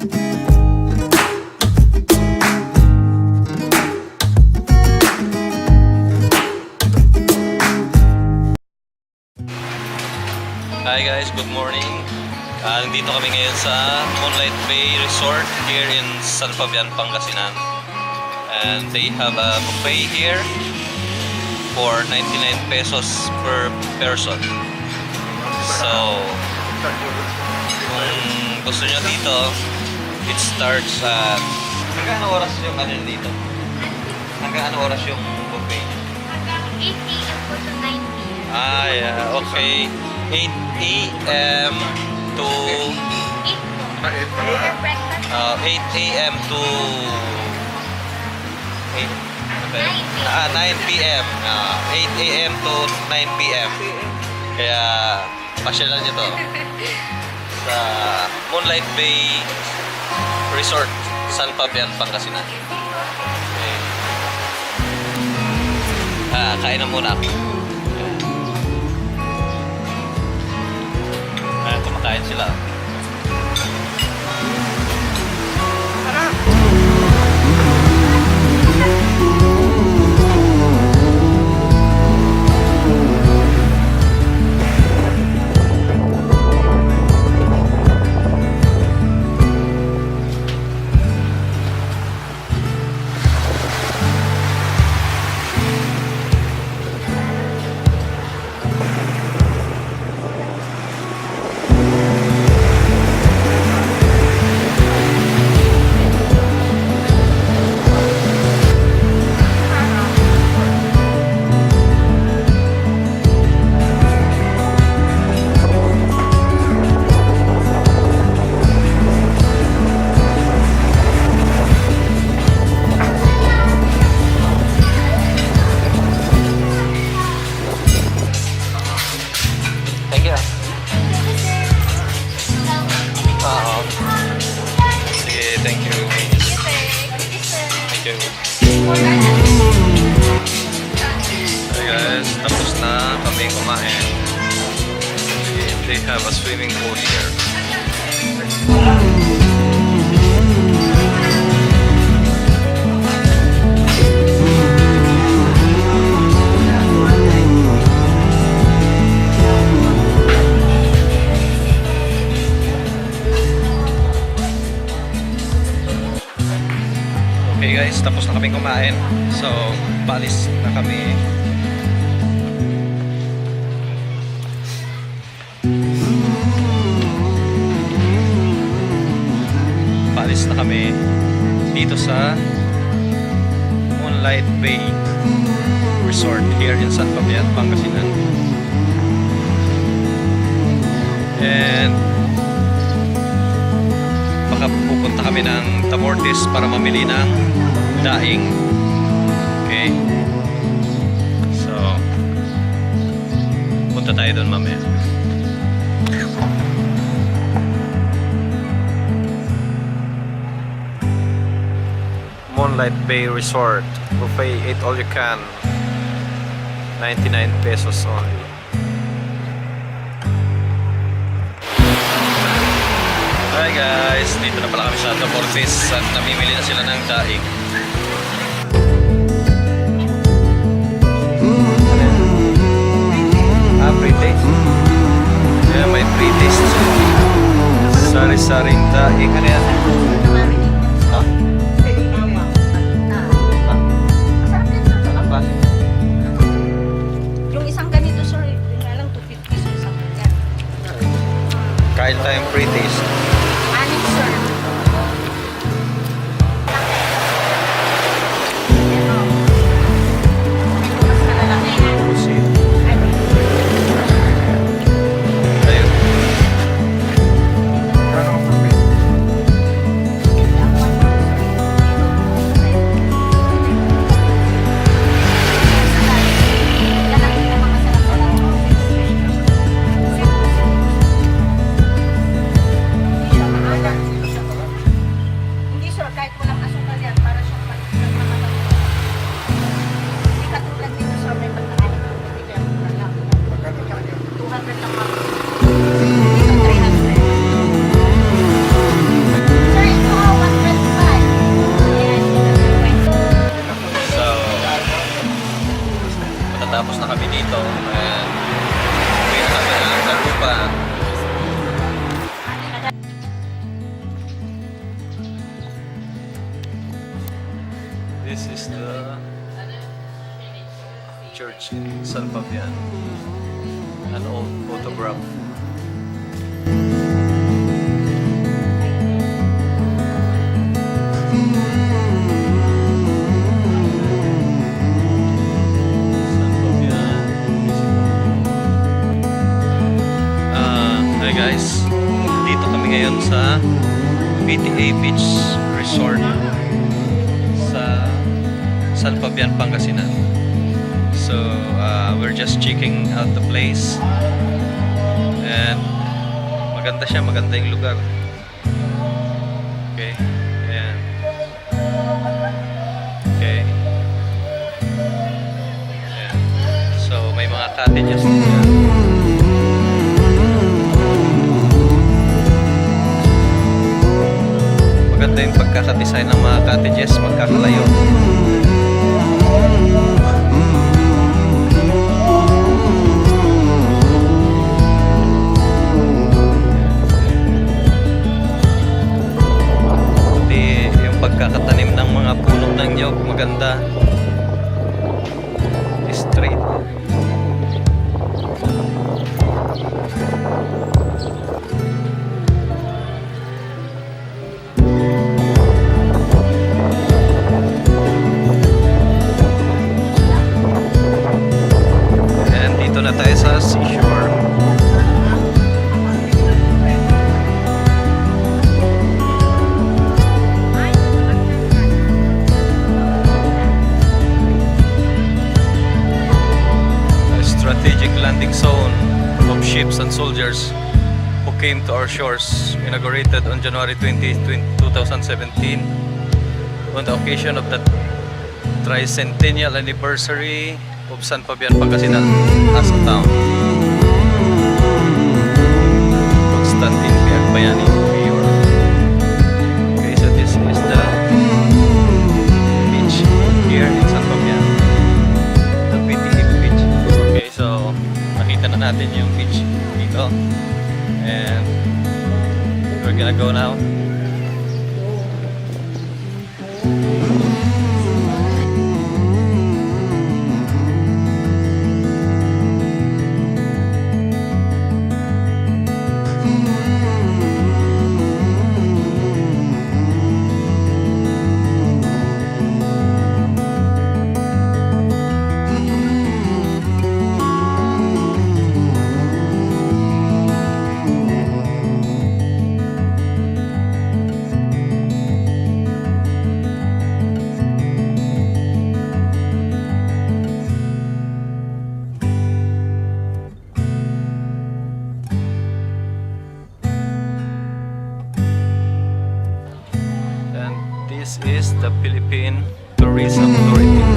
Hi guys, good morning. Nandito kami ngayon sa Moonlight Bay Resort here in San Fabian, Pangasinan. And they have a buffet here for 99 pesos per person. So, kung gusto nyo dito, it starts at... Hanggang ano oras yung ano dito? Hanggang ano oras yung buffet? Hanggang 8 a.m. po to 9 p.m. Ah, yeah, okay. 8 a.m. to 8 po. Breakfast. 8 a.m. to 9 p.m. 8 a.m. to 9 p.m. Kaya pasyalan nyo to sa Moonlight Bay Resort, San Fabian, Pangasinan. Okay. Kain na muna ako. Kumakain sila. Thank you. Sige, thank you. Thank you. Hey guys, tapos na kami kumain. They have a swimming pool here. Okay guys, tapos na kami kumain. So, paalis na kami. Paalis na kami dito sa Moonlight Bay Resort here in San Fabian, Pangasinan. And baka pupunta kami ng Tamortes para mamili ng daing. Okay, so punta tayo doon mamaya. Moonlight Bay Resort buffet, eat all you can, 99 pesos only. Hi guys, dito na pala kami sa Tamortes at namimili na sila ng daing. Pre-taste? Yeah, may pre-taste. Sari-saring daing. Ano yan? Ha? Apa? Yung isang ganito, sir, yun nga lang 250 sa isang ganyan. Kain tayong pre-taste. Anim, sir. Mas malalaki na. Ayun. This is the church in San Fabian. An old photograph. San Fabian. Hi guys. Dito kami ngayon sa PTA Beach Resort sa San Fabian, Pangasinan. So we're just checking out the place and maganda siya, maganda yung lugar. Okay, ayan. Okay, ayan. So may mga cottages dyan. Maganda yung pagkakadesign ng mga cottages, magkakalayo. Pagkakatanim ng mga puno ng nyog, maganda. Straight. And dito na tayo sa seashore. Strategic landing zone of ships and soldiers who came to our shores, inaugurated on January 20, 2017 on the occasion of the tricentennial anniversary of San Fabian, Pangasinan as a town. Constantine P. Agbayani, Mayor. Okay, so this is the beach here in San Fabian. The PTA beach. Okay, so nakita na natin yung beach dito. And we're gonna go now. This is the Philippine Tourism Authority.